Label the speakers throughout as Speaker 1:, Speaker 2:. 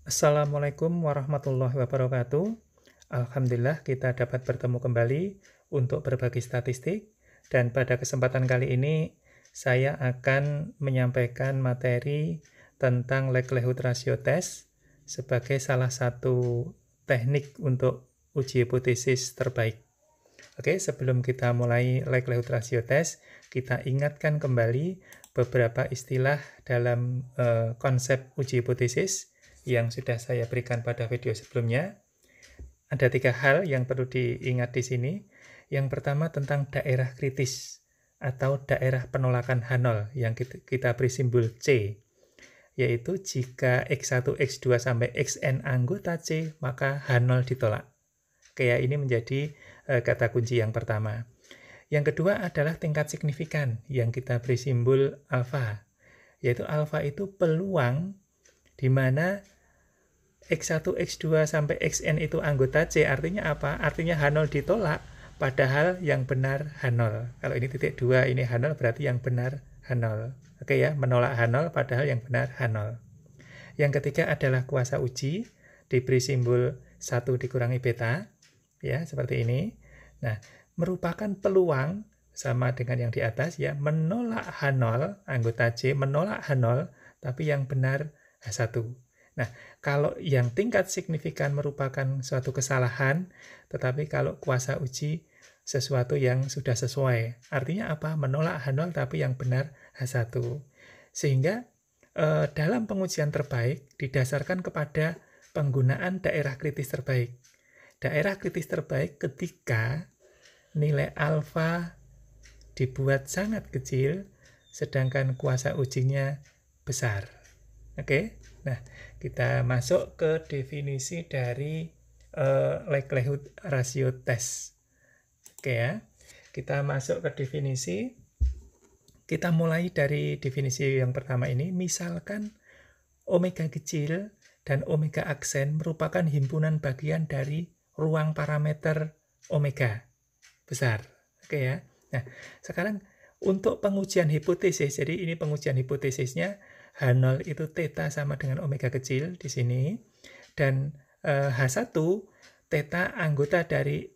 Speaker 1: Assalamualaikum warahmatullahi wabarakatuh. Alhamdulillah kita dapat bertemu kembali untuk berbagi statistik, dan pada kesempatan kali ini saya akan menyampaikan materi tentang likelihood ratio test sebagai salah satu teknik untuk uji hipotesis terbaik. Oke, sebelum kita mulai likelihood ratio test, kita ingatkan kembali beberapa istilah dalam konsep uji hipotesis yang sudah saya berikan pada video sebelumnya. Ada 3 hal yang perlu diingat di sini. Yang pertama tentang daerah kritis atau daerah penolakan H0 yang kita beri simbol C, yaitu jika X1, X2 sampai Xn anggota C, maka H0 ditolak. Kayak ini menjadi kata kunci yang pertama. Yang kedua adalah tingkat signifikan yang kita beri simbol alfa, yaitu alfa itu peluang di mana X1, X2 sampai Xn itu anggota C. Artinya apa? Artinya H0 ditolak, padahal yang benar H0. Kalau ini titik 2, ini H0, berarti yang benar H0. Oke ya, menolak H0 padahal yang benar H0. Yang ketiga adalah kuasa uji, diberi simbol 1 dikurangi beta, ya, seperti ini. Nah, merupakan peluang sama dengan yang di atas, ya, menolak H0, anggota C menolak H0, tapi yang benar H1. Nah, kalau yang tingkat signifikan merupakan suatu kesalahan, tetapi kalau kuasa uji sesuatu yang sudah sesuai. Artinya apa? Menolak H0 tapi yang benar H1. Sehingga dalam pengujian terbaik didasarkan kepada penggunaan daerah kritis terbaik. Daerah kritis terbaik ketika nilai alfa dibuat sangat kecil, sedangkan kuasa ujinya besar. Oke, nah kita masuk ke definisi dari likelihood ratio test. Oke ya, kita masuk ke definisi. Kita mulai dari definisi yang pertama ini. Misalkan omega kecil dan omega aksen merupakan himpunan bagian dari ruang parameter omega besar. Oke ya. Nah, sekarang untuk pengujian hipotesis, jadi ini pengujian hipotesisnya H0 itu theta sama dengan omega kecil di sini, dan H1 theta anggota dari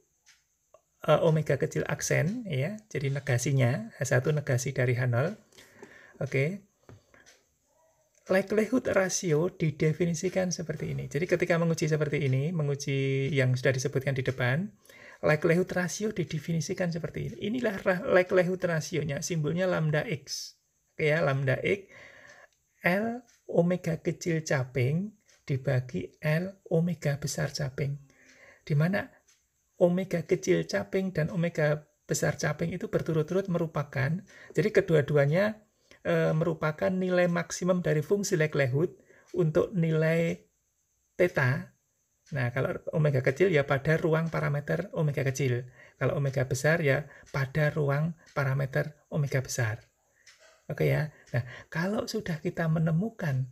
Speaker 1: omega kecil aksen, ya. Jadi negasinya H1 negasi dari H0. Oke. Likelihood ratio didefinisikan seperti ini. Jadi ketika menguji seperti ini, menguji yang sudah disebutkan di depan, likelihood ratio didefinisikan seperti ini. Inilah likelihood rasionya, simbolnya lambda X. Oke ya, lambda X, L omega kecil caping dibagi L omega besar caping. Di mana omega kecil caping dan omega besar caping itu berturut-turut merupakan, jadi kedua-duanya merupakan nilai maksimum dari fungsi likelihood untuk nilai theta. Nah, kalau omega kecil ya pada ruang parameter omega kecil. Kalau omega besar ya pada ruang parameter omega besar. Oke ya. Nah, kalau sudah kita menemukan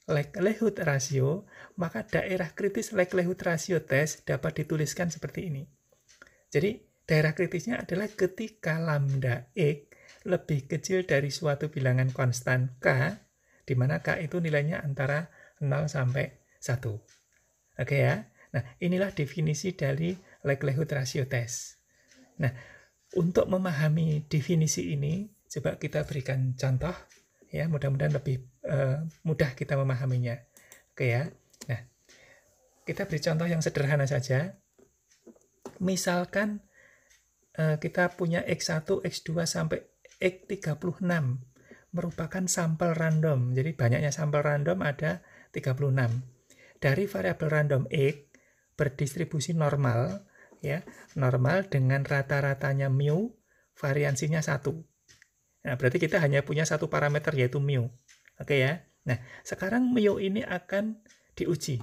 Speaker 1: likelihood ratio, maka daerah kritis likelihood ratio test dapat dituliskan seperti ini. Jadi, daerah kritisnya adalah ketika lambda X lebih kecil dari suatu bilangan konstan K, di mana K itu nilainya antara 0 sampai 1. Oke ya. Nah, inilah definisi dari likelihood ratio test. Nah, untuk memahami definisi ini, coba kita berikan contoh, ya, mudah-mudahan lebih mudah kita memahaminya. Oke ya. Nah, kita beri contoh yang sederhana saja. Misalkan kita punya X1, X2 sampai X36 merupakan sampel random. Jadi banyaknya sampel random ada 36. Dari variabel random X berdistribusi normal, ya, normal dengan rata-ratanya mu, variansinya 1. Nah, berarti kita hanya punya satu parameter yaitu mu. Oke ya. Nah, sekarang mu ini akan diuji.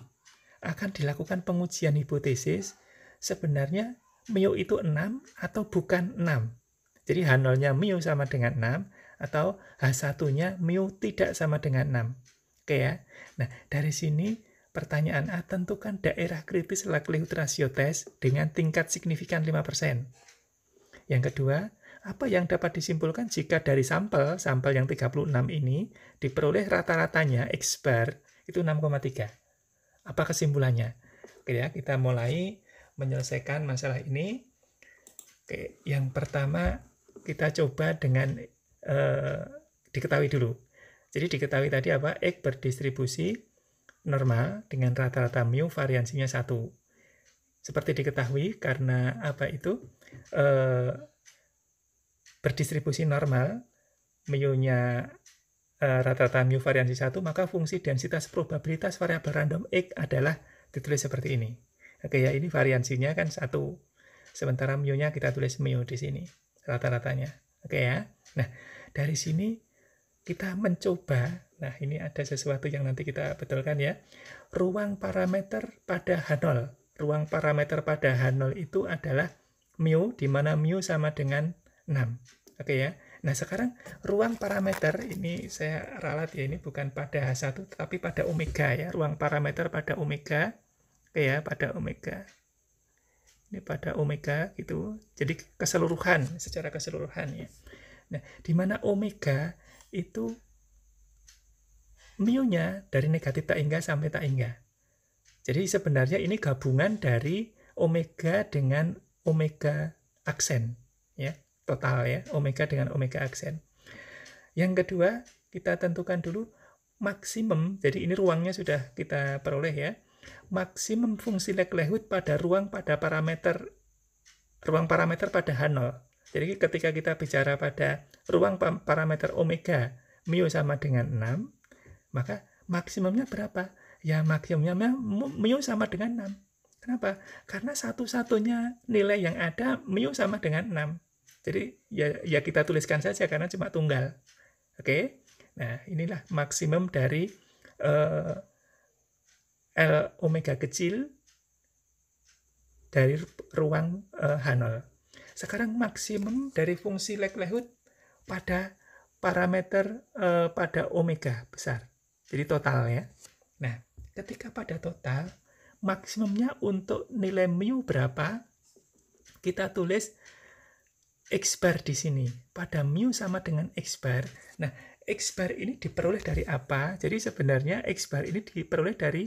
Speaker 1: Akan dilakukan pengujian hipotesis sebenarnya mu itu 6 atau bukan 6. Jadi H0-nya mu sama dengan 6 atau H1-nya mu tidak sama dengan 6. Oke ya. Nah, dari sini pertanyaan A, tentukan daerah kritis likelihood ratio test dengan tingkat signifikan 5%. Yang kedua, apa yang dapat disimpulkan jika dari sampel yang 36 ini diperoleh rata-ratanya X bar itu 6,3. apa kesimpulannya. Oke ya, kita mulai menyelesaikan masalah ini. Oke, yang pertama kita coba dengan diketahui dulu. Jadi diketahui tadi apa? X berdistribusi normal dengan rata-rata mu variansinya 1. Seperti diketahui karena apa itu? Berdistribusi normal, mu-nya rata-rata mu variansi 1, maka fungsi densitas probabilitas variabel random X adalah ditulis seperti ini. Oke ya, ini variansinya kan 1. Sementara mu-nya kita tulis mu di sini, rata-ratanya. Oke ya. Nah, dari sini kita mencoba, nah ini ada sesuatu yang nanti kita betulkan ya. Ruang parameter pada H0. Ruang parameter pada H0 itu adalah mu, di mana mu sama dengan 6. Oke ya. Nah, sekarang ruang parameter ini saya ralat ya, ini bukan pada H1 tetapi pada omega ya. Ruang parameter pada omega. Oke ya, pada omega. Ini pada omega gitu. Jadi keseluruhan, secara keseluruhan ya. Nah, di mana omega itu mu-nya dari negatif tak hingga sampai tak hingga. Jadi sebenarnya ini gabungan dari omega dengan omega aksen ya, total ya, omega dengan omega aksen. Yang kedua, kita tentukan dulu maksimum. Jadi ini ruangnya sudah kita peroleh ya. Maksimum fungsi likelihood pada ruang parameter pada H0. Jadi ketika kita bicara pada ruang parameter omega, mu sama dengan 6, maka maksimumnya berapa? Ya maksimumnya mu sama dengan 6. Kenapa? Karena satu-satunya nilai yang ada mu sama dengan 6. Jadi ya kita tuliskan saja karena cuma tunggal. Oke? Nah, inilah maksimum dari L omega kecil dari ruang H0. Sekarang maksimum dari fungsi likelihood pada parameter pada omega besar. Jadi total ya. Nah, ketika pada total, maksimumnya untuk nilai mu berapa? Kita tulis X bar di sini. Pada mu sama dengan X bar. Nah, X bar ini diperoleh dari apa? Jadi sebenarnya X bar ini diperoleh dari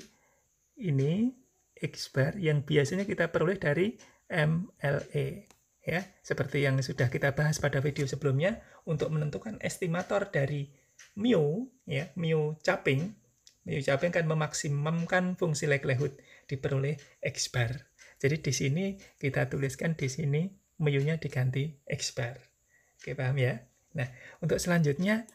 Speaker 1: ini X bar yang biasanya kita peroleh dari MLE. Ya, seperti yang sudah kita bahas pada video sebelumnya, untuk menentukan estimator dari mu, ya, mu capping kan memaksimumkan fungsi likelihood diperoleh X bar. Jadi di sini kita tuliskan di sini mu-nya diganti X bar. Oke, paham ya? Nah, untuk selanjutnya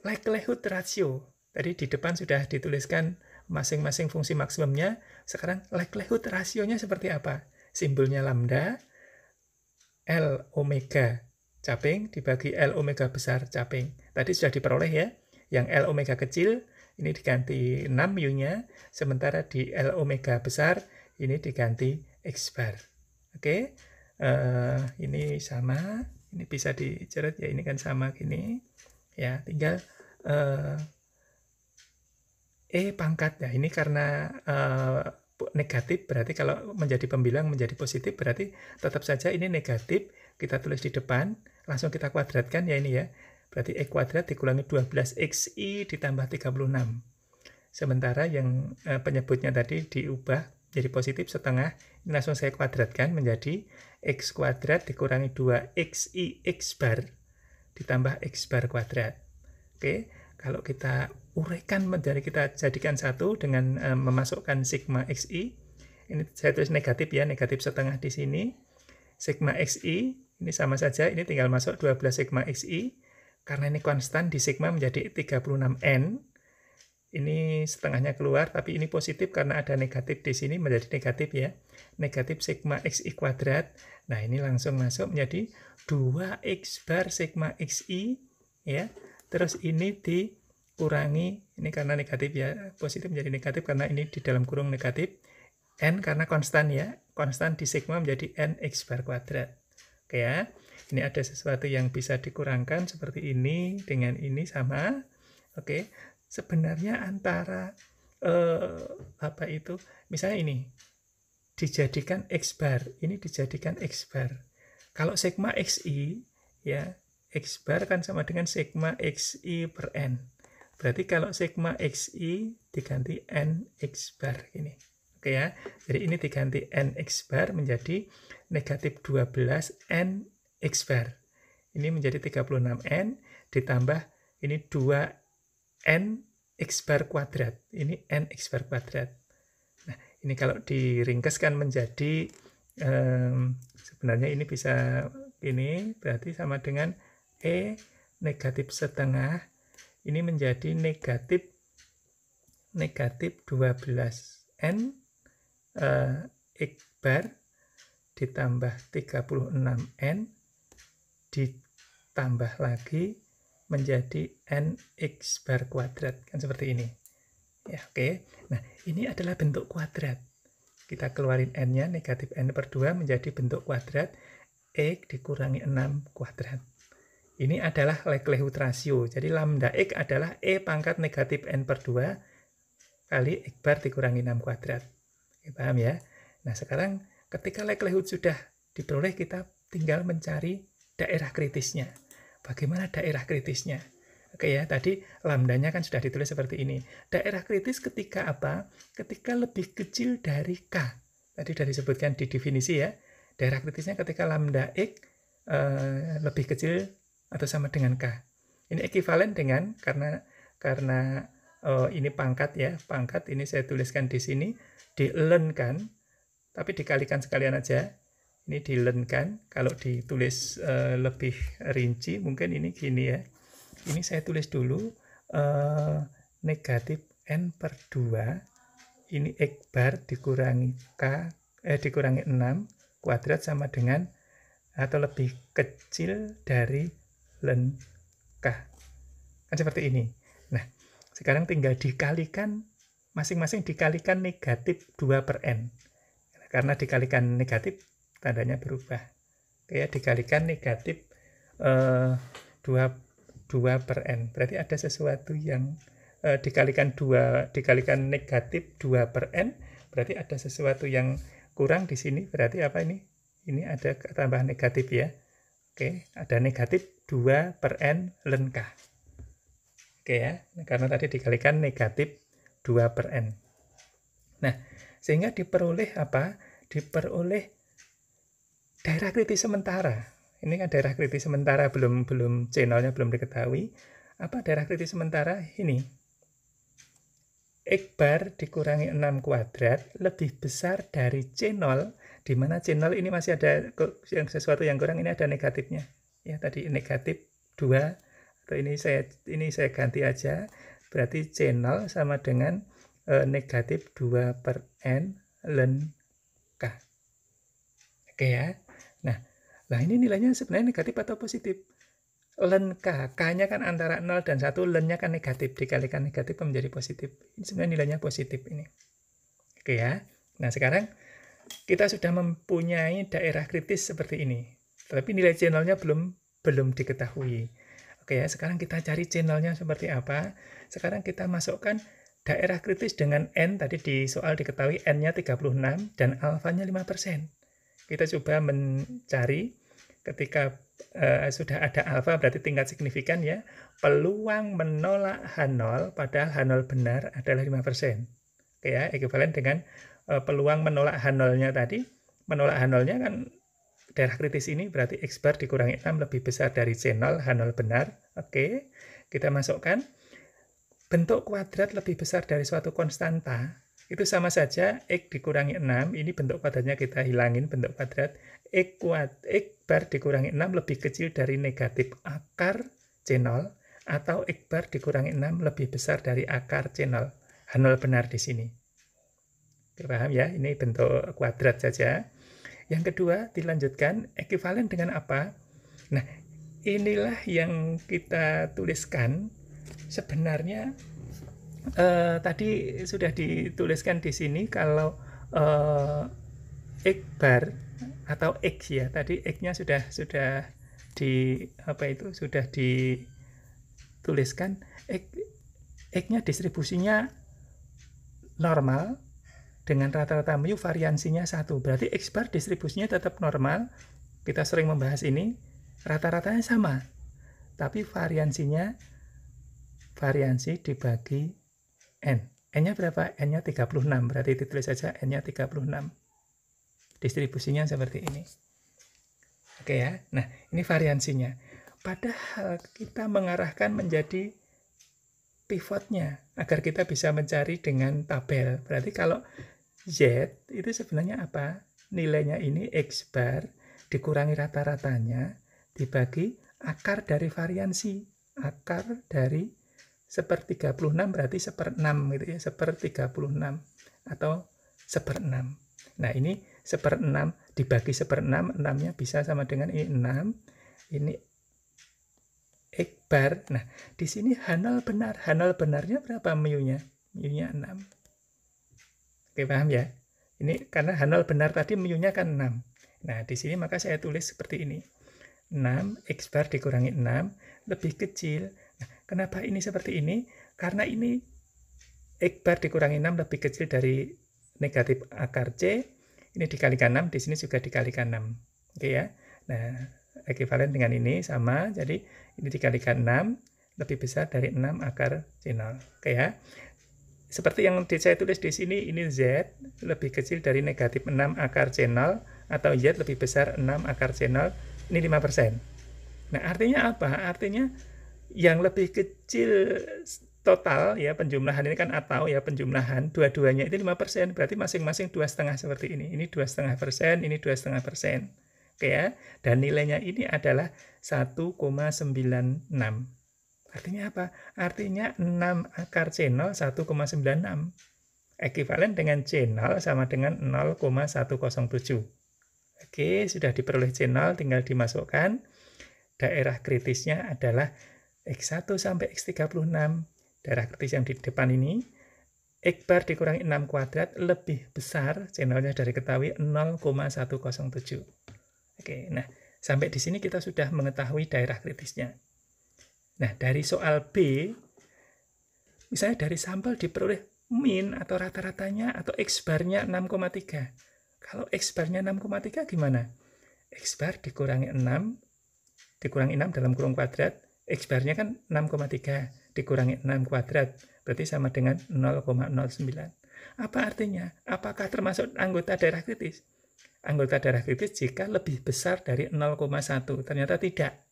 Speaker 1: likelihood ratio. Tadi di depan sudah dituliskan masing-masing fungsi maksimumnya. Sekarang likelihood rasionya seperti apa? Simbolnya lambda, L omega capping dibagi L omega besar capping. Tadi sudah diperoleh ya. Yang L omega kecil ini diganti 6 mu-nya, sementara di L omega besar ini diganti X bar. Oke, ini sama, ini bisa dicoret ya, ini kan sama gini. Ya, tinggal E pangkat ya, ini karena negatif, berarti kalau menjadi pembilang menjadi positif, berarti tetap saja ini negatif, kita tulis di depan, langsung kita kuadratkan ya ini ya, berarti E kuadrat dikurangi 12XI ditambah 36. Sementara yang penyebutnya tadi diubah jadi positif setengah, ini langsung saya kuadratkan menjadi X kuadrat dikurangi 2XI X bar ditambah X bar kuadrat. Oke, kalau kita uraikan menjadi kita jadikan satu dengan memasukkan sigma xi, ini saya tulis negatif ya, negatif setengah di sini, sigma xi ini sama saja, ini tinggal masuk 12 sigma xi, karena ini konstan di sigma menjadi 36n, ini setengahnya keluar, tapi ini positif karena ada negatif di sini menjadi negatif ya, negatif sigma xi kuadrat. Nah, ini langsung masuk menjadi 2x bar sigma xi ya, terus ini dikurangi, ini karena negatif ya, positif menjadi negatif karena ini di dalam kurung negatif, n karena konstan ya, konstan di sigma menjadi n x bar kuadrat. Oke ya, ini ada sesuatu yang bisa dikurangkan seperti ini dengan ini sama. Oke, sebenarnya antara apa itu, misalnya ini dijadikan x bar, ini dijadikan x bar. Kalau sigma xi ya, X bar kan sama dengan sigma XI per N. Berarti kalau sigma xi diganti nx bar ini. Oke ya. Jadi ini diganti nx bar menjadi negatif 12 nx bar. Ini menjadi 36n ditambah ini 2n x bar kuadrat. Ini nx bar kuadrat. Nah, ini kalau diringkeskan menjadi sebenarnya ini bisa ini berarti sama dengan E negatif setengah ini menjadi negatif 12n x bar ditambah 36n ditambah lagi menjadi nx bar kuadrat, kan seperti ini ya. Oke, nah ini adalah bentuk kuadrat. Kita keluarin n-nya, negatif n per 2 menjadi bentuk kuadrat x dikurangi 6 kuadrat. Ini adalah likelihood ratio. Jadi lambda x adalah e pangkat negatif n per 2 kali x bar dikurangi 6 kuadrat. Oke, paham ya? Nah, sekarang ketika likelihood sudah diperoleh, kita tinggal mencari daerah kritisnya. Bagaimana daerah kritisnya? Oke ya, tadi lambdanya kan sudah ditulis seperti ini. Daerah kritis ketika apa? Ketika lebih kecil dari K. Tadi sudah disebutkan di definisi ya. Daerah kritisnya ketika lambda X lebih kecil atau sama dengan K. Ini ekuivalen dengan, karena ini pangkat ya. Pangkat ini saya tuliskan di sini. Dilenkan, tapi dikalikan sekalian aja. Ini dilenkan. Kalau ditulis lebih rinci, mungkin ini gini ya. Ini saya tulis dulu negatif n per 2 ini x bar dikurangi k dikurangi 6 kuadrat sama dengan atau lebih kecil dari ln k. Kan seperti ini. Nah, sekarang tinggal dikalikan, masing-masing dikalikan negatif 2 per n. Karena dikalikan negatif, tandanya berubah. Oke ya, dikalikan negatif 2 per n. Berarti ada sesuatu yang dikalikan negatif 2 per n, berarti ada sesuatu yang kurang di sini. Berarti apa ini? Ini ada tambah negatif ya. Oke, ada negatif 2 per n ln k. Oke ya, karena tadi dikalikan negatif 2 per n. Nah, sehingga diperoleh apa? Diperoleh daerah kritis sementara. Ini kan daerah kritis sementara, belum channelnya belum diketahui. Apa daerah kritis sementara? Ini. X bar dikurangi 6 kuadrat lebih besar dari C0, di mana C0 ini masih ada sesuatu yang kurang, ini ada negatifnya. Ya, tadi negatif 2, atau ini saya ganti aja. Berarti C0 sama dengan negatif 2 per n ln k. Oke ya. Nah, ini nilainya sebenarnya negatif atau positif? Ln k, k-nya kan antara 0 dan 1, ln-nya kan negatif, dikalikan negatif menjadi positif. Ini sebenarnya nilainya positif ini. Oke ya. Nah, sekarang kita sudah mempunyai daerah kritis seperti ini. Tapi nilai channelnya belum diketahui. Oke ya, sekarang kita cari channelnya seperti apa. Sekarang kita masukkan daerah kritis dengan n, tadi di soal diketahui n-nya 36 dan alfanya 5%. Kita coba mencari ketika sudah ada alfa, berarti tingkat signifikan ya, peluang menolak H0 padahal H0 benar adalah 5%. Oke ya, ekuivalen dengan peluang menolak H0-nya tadi. Menolak H0-nya kan daerah kritis ini berarti X bar dikurangi 6 lebih besar dari C0, H0 benar. Oke, kita masukkan bentuk kuadrat lebih besar dari suatu konstanta. Itu sama saja, X dikurangi 6, ini bentuk kuadratnya kita hilangin, bentuk kuadrat. X bar dikurangi 6 lebih kecil dari negatif akar C0, atau X bar dikurangi 6 lebih besar dari akar C0. H0 benar di sini. Oke, paham ya? Ini bentuk kuadrat saja. Yang kedua, dilanjutkan, ekuivalen dengan apa? Nah, inilah yang kita tuliskan. Sebenarnya tadi sudah dituliskan di sini kalau X bar atau X ya, tadi X-nya sudah dituliskan. X-nya distribusinya normal dengan rata-rata mu, variansinya 1. Berarti X bar distribusinya tetap normal. Kita sering membahas ini, rata-ratanya sama. Tapi variansinya variansi dibagi N. N-nya berapa? N-nya 36, berarti ditulis saja N-nya 36. Distribusinya seperti ini. Oke ya, nah ini variansinya. Padahal kita mengarahkan menjadi pivotnya, agar kita bisa mencari dengan tabel. Berarti kalau Z itu sebenarnya apa? Nilainya ini X bar dikurangi rata-ratanya dibagi akar dari variansi. Akar dari 1/36 berarti 1/6 gitu ya, 1/36 atau 1/6. Nah, ini 1/6 dibagi 1/6, 6-nya bisa sama dengan ini 6. Ini X bar. Nah, di sini H0 benar. H0 benarnya berapa mu-nya? Mu-nya 6. Oke, paham ya? Ini karena H0 benar tadi mu-nya kan 6. Nah, di sini maka saya tulis seperti ini. 6 X bar dikurangi 6 lebih kecil. Nah, kenapa ini seperti ini? Karena ini X bar dikurangi 6 lebih kecil dari negatif akar C. Ini dikalikan 6, di sini juga dikalikan 6. Oke ya. Nah, ekuivalen dengan ini sama. Jadi ini dikalikan 6 lebih besar dari 6 akar C0. Oke ya. Seperti yang saya tulis di sini, ini Z lebih kecil dari negatif 6 akar C0 atau Z lebih besar 6 akar C0. Ini 5%. Nah, artinya apa? Artinya yang lebih kecil total ya, penjumlahan ini kan atau ya penjumlahan dua-duanya itu 5%, berarti masing-masing 2,5 seperti ini. Ini 2,5%, ini 2,5%. Oke ya. Dan nilainya ini adalah 1,96. Artinya apa? Artinya 6 akar C0 1,96. Ekuivalen dengan C0 sama dengan 0,107. Oke, sudah diperoleh C0, tinggal dimasukkan. Daerah kritisnya adalah X1 sampai X36. Daerah kritis yang di depan ini, X bar dikurangi 6 kuadrat lebih besar, C0-nya dari ketahui 0,107. Oke, nah sampai di sini kita sudah mengetahui daerah kritisnya. Nah, dari soal B, misalnya dari sampel diperoleh min atau rata-ratanya atau X bar-nya 6,3. Kalau X bar-nya 6,3 gimana? X bar dikurangi 6 dalam kurung kuadrat, X bar-nya kan 6,3 dikurangi 6 kuadrat, berarti sama dengan 0,09. Apa artinya? Apakah termasuk anggota daerah kritis? Anggota daerah kritis jika lebih besar dari 0,1. Ternyata tidak.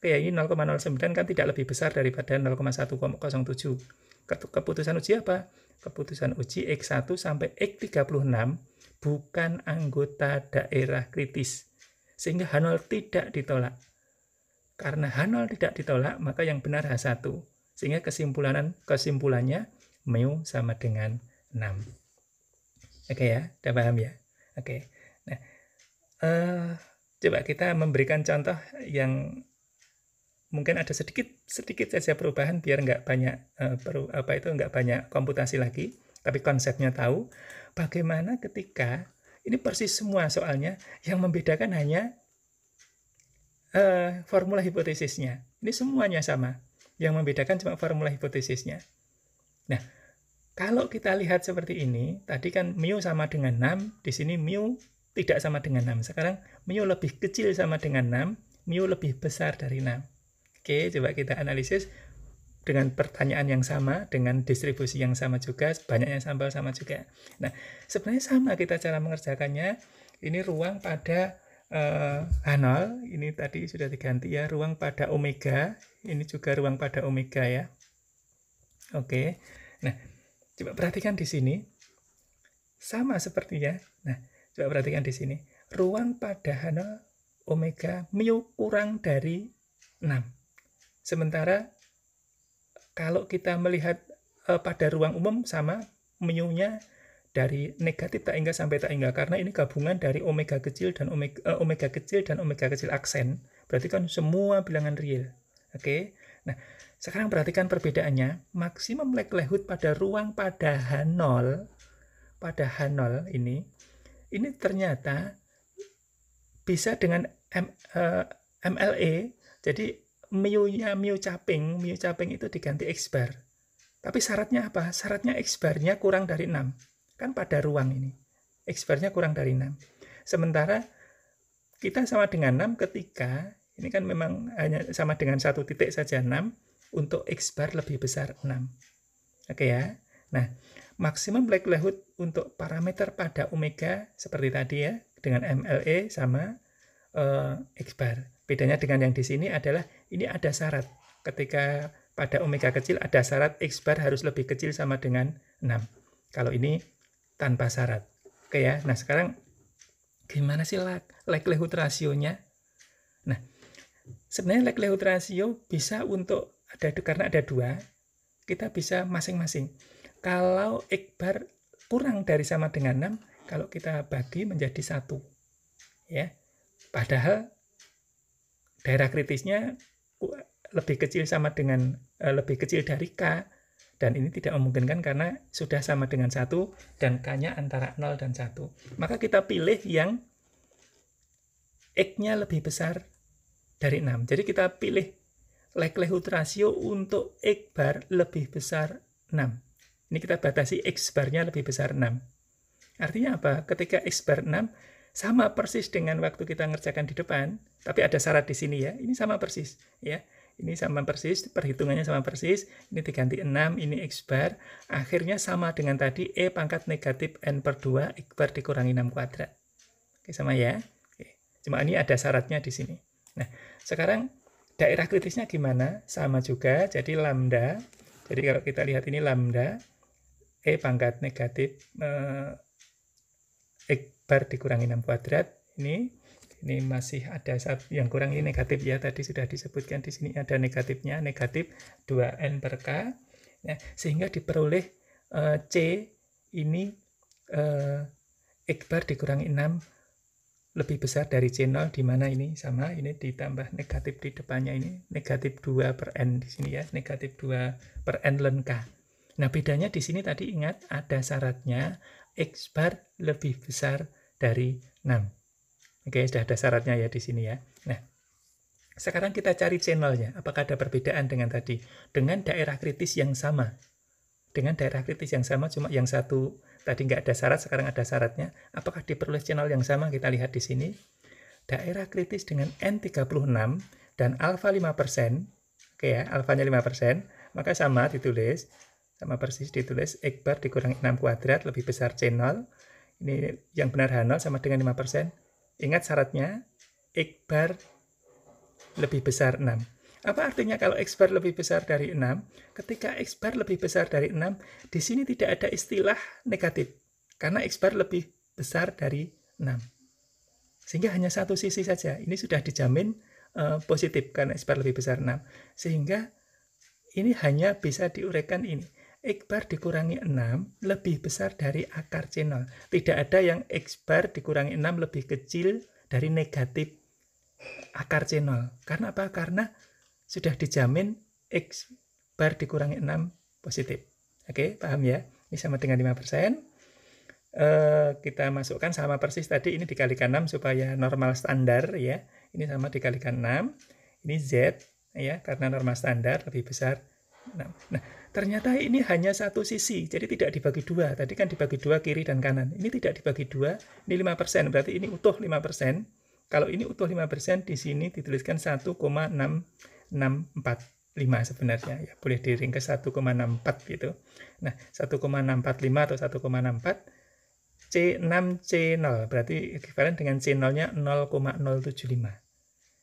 Speaker 1: Oke, ini 0,09 kan tidak lebih besar daripada 0,107. Keputusan uji apa? Keputusan uji X1 sampai X36 bukan anggota daerah kritis. Sehingga H0 tidak ditolak. Karena H0 tidak ditolak, maka yang benar H1. Sehingga kesimpulannya mu sama dengan 6. Oke ya, udah paham ya? Oke. Nah, coba kita memberikan contoh yang mungkin ada sedikit saja perubahan biar nggak banyak nggak banyak komputasi lagi, tapi konsepnya tahu. Bagaimana ketika ini persis semua soalnya, yang membedakan hanya formula hipotesisnya. Ini semuanya sama. Yang membedakan cuma formula hipotesisnya. Nah, kalau kita lihat seperti ini, tadi kan mu sama dengan 6, di sini mu tidak sama dengan 6. Sekarang mu lebih kecil sama dengan 6, mu lebih besar dari 6. Oke, coba kita analisis dengan pertanyaan yang sama, dengan distribusi yang sama juga, banyaknya sampel sama juga. Nah, sebenarnya sama kita cara mengerjakannya. Ini ruang pada H0, ini tadi sudah diganti ya, ruang pada omega, ini juga ruang pada omega ya. Oke, nah coba perhatikan di sini, sama sepertinya. Nah, coba perhatikan di sini, ruang pada H0 omega mu kurang dari 6. Sementara kalau kita melihat pada ruang umum sama, mu-nya dari negatif tak hingga sampai tak hingga, karena ini gabungan dari omega kecil dan omega kecil aksen, berarti kan semua bilangan real. Oke. Nah, sekarang perhatikan perbedaannya. Maksimum likelihood pada ruang pada H0 ini ternyata bisa dengan MLE. Jadi mu-nya mu caping itu diganti X bar. Tapi syaratnya apa? Syaratnya X bar-nya kurang dari 6. Kan pada ruang ini X bar-nya kurang dari 6. Sementara kita sama dengan 6 ketika ini kan memang hanya sama dengan satu titik saja 6. untuk X bar lebih besar 6. Oke ya. Nah, maksimum likelihood untuk parameter pada omega seperti tadi ya, dengan MLE sama X bar. Bedanya dengan yang di sini adalah ini ada syarat. Ketika pada omega kecil ada syarat X bar harus lebih kecil sama dengan 6. Kalau ini tanpa syarat. Oke ya. Nah, sekarang gimana sih likelihood rasionya? Nah, sebenarnya likelihood ratio bisa untuk karena ada 2, kita bisa masing-masing. Kalau X bar kurang dari sama dengan 6, kalau kita bagi menjadi 1. Ya. Padahal daerah kritisnya lebih kecil sama dengan lebih kecil dari K, dan ini tidak memungkinkan karena sudah sama dengan 1 dan K-nya antara 0 dan 1. Maka kita pilih yang X-nya lebih besar dari 6. Jadi kita pilih likelihood ratio untuk X bar lebih besar 6. Ini kita batasi X barnya lebih besar 6. Artinya apa? Ketika X bar 6 sama persis dengan waktu kita ngerjakan di depan, tapi ada syarat di sini ya. Ini sama persis ya. Ini sama persis, perhitungannya sama persis. Ini diganti 6, ini X bar. Akhirnya sama dengan tadi E pangkat negatif N per 2 X bar dikurangi 6 kuadrat. Oke, sama ya. Oke. Cuma ini ada syaratnya di sini. Nah, sekarang daerah kritisnya gimana? Sama juga, jadi lambda. Jadi kalau kita lihat ini lambda, E pangkat negatif X bar dikurangi 6 kuadrat. Ini masih ada yang kurang, ini negatif ya, tadi sudah disebutkan di sini ada negatifnya, negatif 2N per K. Nah, sehingga diperoleh C ini X bar dikurangi 6 lebih besar dari C0, di mana ini sama, ini ditambah negatif di depannya, ini negatif 2 per N di sini ya, negatif 2 per N ln K. Nah, bedanya di sini tadi ingat ada syaratnya X bar lebih besar dari 6. Oke, sudah ada syaratnya ya di sini ya. Nah, sekarang kita cari C0-nya. Apakah ada perbedaan dengan tadi? Dengan daerah kritis yang sama. Dengan daerah kritis yang sama, cuma yang satu tadi nggak ada syarat, sekarang ada syaratnya. Apakah diperoleh C0 yang sama? Kita lihat di sini. Daerah kritis dengan N36 dan alfa 5%. Oke ya, alfanya 5%. Maka sama ditulis. Sama persis ditulis X bar dikurangi 6 kuadrat lebih besar C0. Ini yang benar H0 sama dengan 5%. Ingat syaratnya, X bar lebih besar 6. Apa artinya kalau X bar lebih besar dari 6? Ketika X bar lebih besar dari 6, di sini tidak ada istilah negatif. Karena X bar lebih besar dari 6. Sehingga hanya satu sisi saja. Ini sudah dijamin positif karena X bar lebih besar 6. Sehingga ini hanya bisa diuraikan ini. X bar dikurangi 6 lebih besar dari akar C0. Tidak ada yang X bar dikurangi 6 lebih kecil dari negatif akar C0. Karena apa? Karena sudah dijamin X bar dikurangi 6 positif. Oke, paham ya? Ini sama dengan 5%. Kita masukkan sama persis tadi, ini dikalikan 6 supaya normal standar ya. Ini sama dikalikan 6. Ini Z ya, karena normal standar lebih besar 6. Nah, ternyata ini hanya satu sisi, jadi tidak dibagi dua. Tadi kan dibagi dua kiri dan kanan. Ini tidak dibagi dua, ini 5%, berarti ini utuh 5%. Kalau ini utuh 5%, di sini dituliskan 1,645 sebenarnya. Ya, boleh diringkas 1,64 gitu. Nah, 1,645 atau 1,64, C6C0, berarti ekuivalen dengan C0-nya 0,075.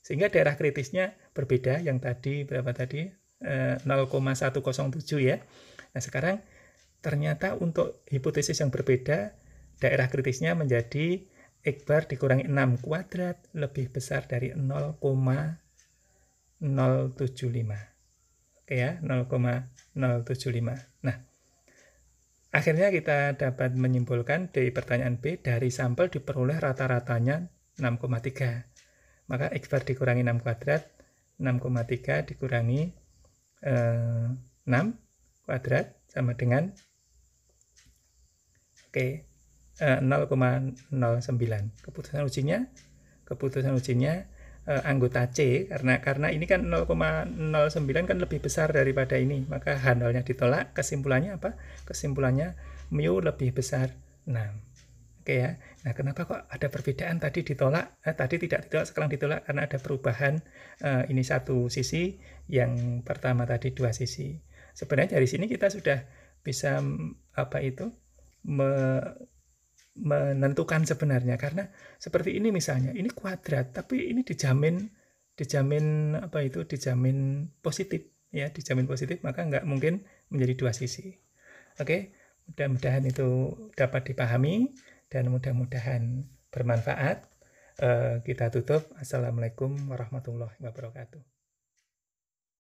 Speaker 1: Sehingga daerah kritisnya berbeda, yang tadi berapa tadi? 0,107 ya. Nah, sekarang ternyata untuk hipotesis yang berbeda, daerah kritisnya menjadi X bar dikurangi 6 kuadrat lebih besar dari 0,075. Oke ya, 0,075. Nah, akhirnya kita dapat menyimpulkan dari pertanyaan B, dari sampel diperoleh rata-ratanya 6,3. Maka X bar dikurangi 6 kuadrat, 6,3 dikurangi 6 kuadrat sama dengan 0,09. Keputusan ujinya anggota C, karena ini kan 0,09 kan lebih besar daripada ini, maka H0-nya ditolak. Kesimpulannya apa? Kesimpulannya mu lebih besar 6. Oke ya. Nah, kenapa kok ada perbedaan tadi ditolak, tadi tidak ditolak, sekarang ditolak karena ada perubahan, ini satu sisi, yang pertama tadi dua sisi. Sebenarnya dari sini kita sudah bisa apa itu menentukan sebenarnya, karena seperti ini misalnya, ini kuadrat tapi ini dijamin apa itu, dijamin positif ya, dijamin positif, maka nggak mungkin menjadi dua sisi. Oke, mudah-mudahan itu dapat dipahami dan mudah-mudahan bermanfaat. Kita tutup. Assalamualaikum warahmatullahi wabarakatuh.